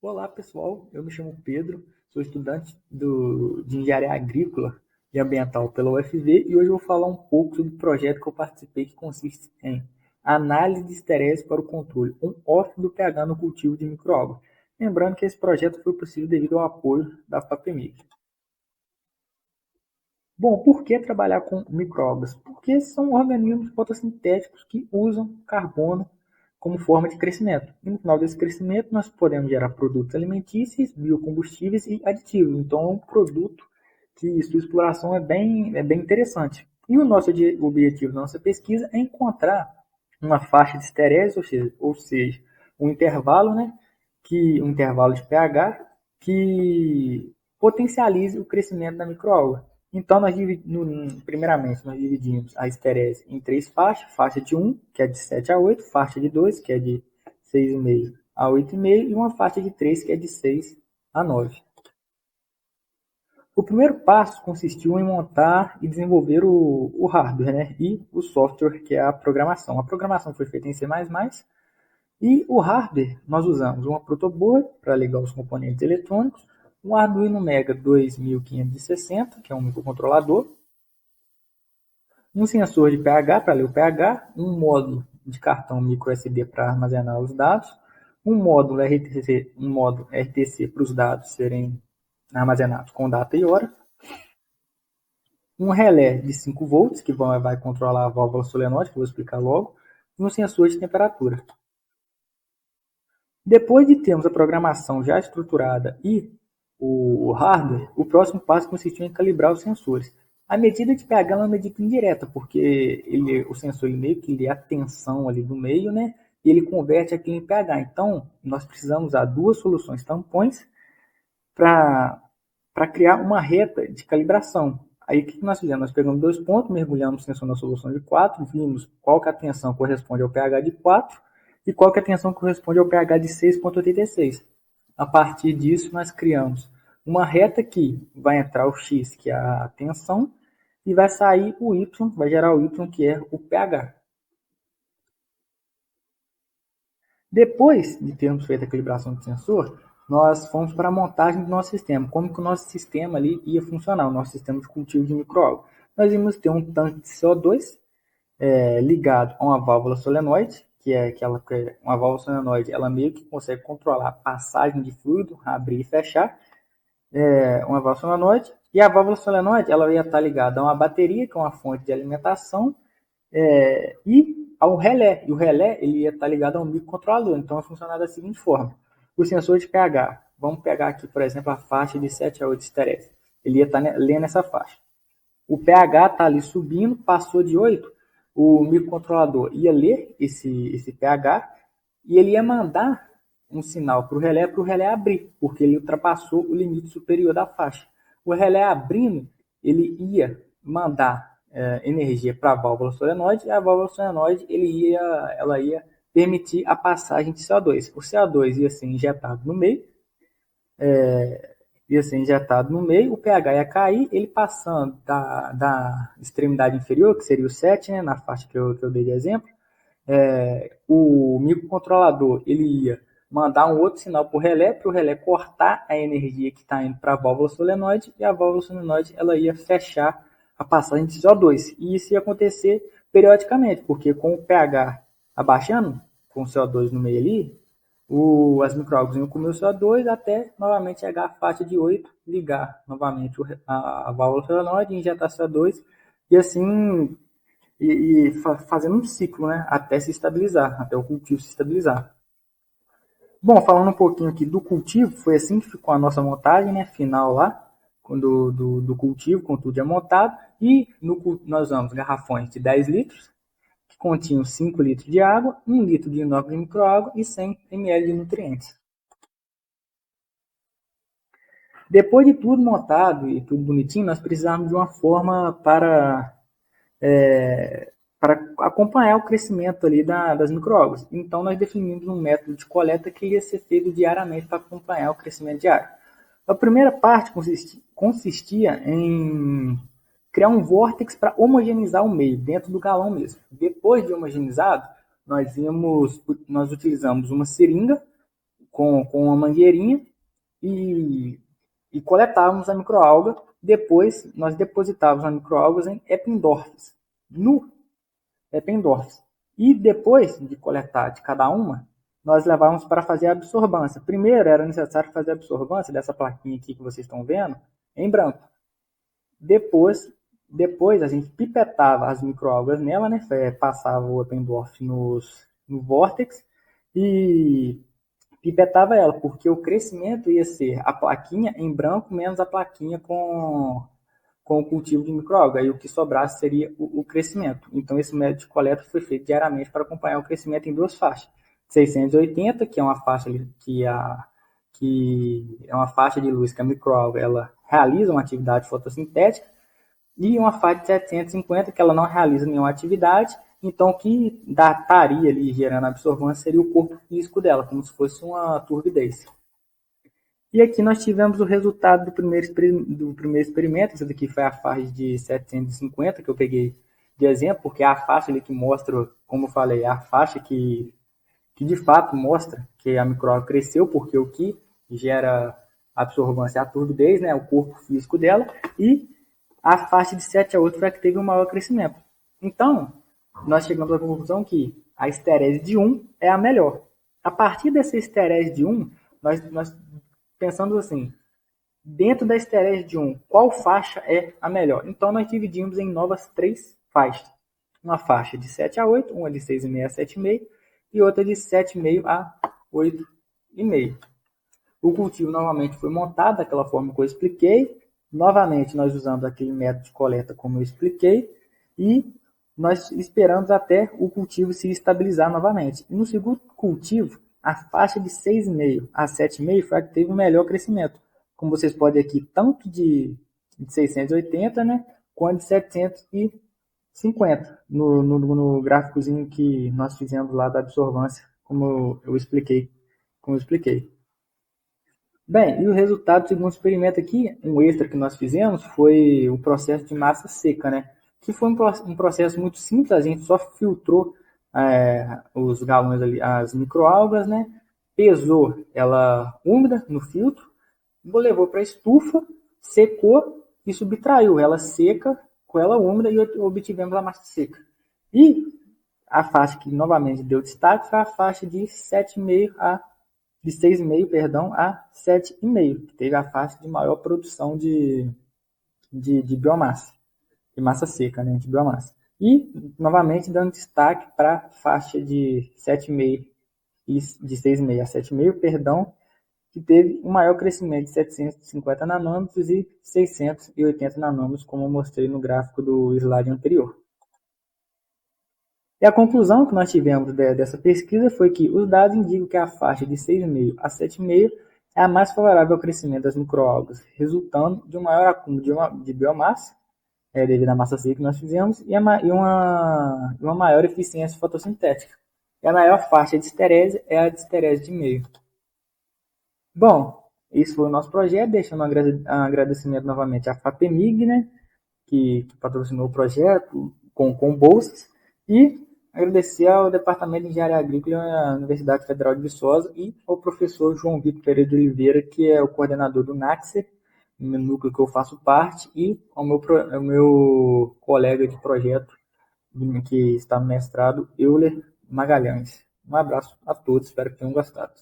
Olá pessoal, eu me chamo Pedro, sou estudante de Engenharia Agrícola e Ambiental pela UFV e hoje eu vou falar um pouco sobre o projeto que eu participei que consiste em análise de esterese para o controle on-off do pH no cultivo de microalgas. Lembrando que esse projeto foi possível devido ao apoio da FAPEMIG. Bom, por que trabalhar com microalgas? Porque são organismos fotossintéticos que usam carbono como forma de crescimento. E no final desse crescimento, nós podemos gerar produtos alimentícios, biocombustíveis e aditivos. Então, é um produto que sua exploração é bem interessante. E o nosso objetivo da nossa pesquisa é encontrar uma faixa de esterese, ou seja, um intervalo, né, um intervalo de pH que potencialize o crescimento da microalga. Então, primeiramente, nós dividimos a esterese em três faixas. Faixa de 1, que é de 7 a 8, faixa de 2, que é de 6,5 a 8,5, e uma faixa de 3, que é de 6 a 9. O primeiro passo consistiu em montar e desenvolver o hardware, né? E o software, que é a programação. A programação foi feita em C++, e o hardware, nós usamos uma protoboard para ligar os componentes eletrônicos, um Arduino Mega 2560, que é um microcontrolador, um sensor de pH para ler o pH, um módulo de cartão microSD para armazenar os dados, um módulo RTC para os dados serem armazenados com data e hora, um relé de 5 volts, que vai controlar a válvula solenoide, que eu vou explicar logo, e um sensor de temperatura. Depois de termos a programação já estruturada e o hardware, o próximo passo consistiu em calibrar os sensores. A medida de pH é uma medida indireta, porque o sensor meio que lê a tensão ali do meio, né? E ele converte aquilo em pH. Então, nós precisamos usar duas soluções tampões para criar uma reta de calibração. Aí o que nós fizemos? Nós pegamos 2 pontos, mergulhamos o sensor na solução de 4, vimos qual que a tensão corresponde ao pH de 4 e qual que a tensão corresponde ao pH de 6,86. A partir disso, nós criamos uma reta que vai entrar o X, que é a tensão, e vai sair o Y, vai gerar o Y, que é o pH. Depois de termos feito a calibração do sensor, nós fomos para a montagem do nosso sistema, como que o nosso sistema ali ia funcionar, o nosso sistema de cultivo de microalgas. Nós íamos ter um tanque de CO2 ligado a uma válvula solenoide, que é uma válvula solenoide, ela meio que consegue controlar a passagem de fluido, abrir e fechar, uma válvula solenoide, e a válvula solenoide ela ia estar ligada a uma bateria, que é uma fonte de alimentação, e ao relé. E o relé ele ia estar ligado a um microcontrolador. Então, vai funcionar da seguinte forma. O sensor de pH, vamos pegar aqui, por exemplo, a faixa de 7 a 8 esterese. Ele ia estar lendo essa faixa. O pH está ali subindo, passou de 8, o microcontrolador ia ler esse pH e ele ia mandar um sinal para o relé abrir, porque ele ultrapassou o limite superior da faixa. O relé abrindo, ele ia mandar energia para a válvula solenoide, e a válvula solenoide ela ia permitir a passagem de CO2. O CO2 ia ser injetado no meio, o pH ia cair, ele passando da extremidade inferior, que seria o 7, né, na faixa que eu dei de exemplo, o microcontrolador ele ia mandar um outro sinal para o relé cortar a energia que está indo para a válvula solenoide, e a válvula solenoide ela ia fechar a passagem de CO2. E isso ia acontecer periodicamente, porque com o pH abaixando, com o CO2 no meio ali, as microalgas iam comer o CO2 até novamente chegar à faixa de 8, ligar novamente a válvula solenoide, injetar CO2 e assim fazendo um ciclo, né, até se estabilizar, até o cultivo se estabilizar. Bom, falando um pouquinho aqui do cultivo, foi assim que ficou a nossa montagem, né, final lá, do cultivo, com tudo já montado, e nós usamos garrafões de 10 litros, que continham 5 litros de água, 1 litro de inóculo de microágua e 100 ml de nutrientes. Depois de tudo montado e tudo bonitinho, nós precisávamos de uma forma para acompanhar o crescimento ali das microalgas. Então, nós definimos um método de coleta que ia ser feito diariamente para acompanhar o crescimento diário. A primeira parte consistia em criar um vórtex para homogeneizar o meio, dentro do galão mesmo. Depois de homogeneizado, nós utilizamos uma seringa com uma mangueirinha e coletávamos a microalga. Depois, nós depositávamos as microalgas em Eppendorfs, no Eppendorfs. E depois de coletar de cada uma, nós levávamos para fazer a absorvância. Primeiro, era necessário fazer a absorvância dessa plaquinha aqui que vocês estão vendo, em branco. Depois a gente pipetava as microalgas nela, né? Passava o Eppendorf no vórtex e pipetava ela, porque o crescimento ia ser a plaquinha em branco menos a plaquinha com o cultivo de microalga. E o que sobrasse seria o crescimento. Então, esse método de coleta foi feito diariamente para acompanhar o crescimento em duas faixas. 680, que é uma faixa que é uma faixa de luz que a microalga ela realiza uma atividade fotossintética, e uma faixa de 750 que ela não realiza nenhuma atividade. Então, o que estaria ali gerando absorvância seria o corpo físico dela, como se fosse uma turbidez. E aqui nós tivemos o resultado do primeiro experimento. Essa daqui foi a faixa de 750 que eu peguei de exemplo, porque é a faixa ali que mostra, como eu falei, é a faixa que de fato mostra que a microalga cresceu, porque o que gera absorvância é a turbidez, né, o corpo físico dela, e a faixa de 7 a 8 foi a que teve o maior crescimento. Então, nós chegamos à conclusão que a esterese de 1 é a melhor. A partir dessa esterese de 1, nós pensamos assim, dentro da esterese de 1, qual faixa é a melhor? Então, nós dividimos em novas 3 faixas. Uma faixa de 7 a 8, uma de 6,5 a 7,5 e outra de 7,5 a 8,5. O cultivo novamente foi montado daquela forma que eu expliquei. Novamente, nós usamos aquele método de coleta como eu expliquei e nós esperamos até o cultivo se estabilizar novamente. E no segundo cultivo, a faixa de 6,5 a 7,5 foi a que teve o melhor crescimento. Como vocês podem ver aqui, tanto de 680, né, quanto de 750, no gráficozinho que nós fizemos lá da absorvância, como eu expliquei. Bem, e o resultado do segundo experimento aqui, um extra que nós fizemos, foi o processo de massa seca, né? Que foi um processo muito simples, a gente só filtrou os galões ali, as microalgas, né? Pesou ela úmida no filtro, levou para a estufa, secou e subtraiu ela seca com ela úmida e obtivemos a massa seca. E a faixa que novamente deu destaque foi a faixa de 6,5, perdão, a 7,5, que teve a faixa de maior produção de biomassa, de massa seca, né, de biomassa. E, novamente, dando destaque para a faixa de 7,5 e de 6,5 a 7,5, perdão, que teve um maior crescimento de 750 nanômetros e 680 nanômetros, como eu mostrei no gráfico do slide anterior. E a conclusão que nós tivemos dessa pesquisa foi que os dados indicam que a faixa de 6,5 a 7,5 é a mais favorável ao crescimento das microalgas, resultando de um maior acúmulo de biomassa, devido à massa seca que nós fizemos, e uma maior eficiência fotossintética. E a maior faixa de esterese é a de esterese de meio. Bom, esse foi o nosso projeto, deixando um agradecimento novamente à FAPEMIG, né, que patrocinou o projeto com bolsas, e agradecer ao Departamento de Engenharia Agrícola da Universidade Federal de Viçosa e ao professor João Vitor Pereira de Oliveira, que é o coordenador do NACSE, no núcleo que eu faço parte, e ao meu colega de projeto, que está no mestrado, Euler Magalhães. Um abraço a todos, espero que tenham gostado.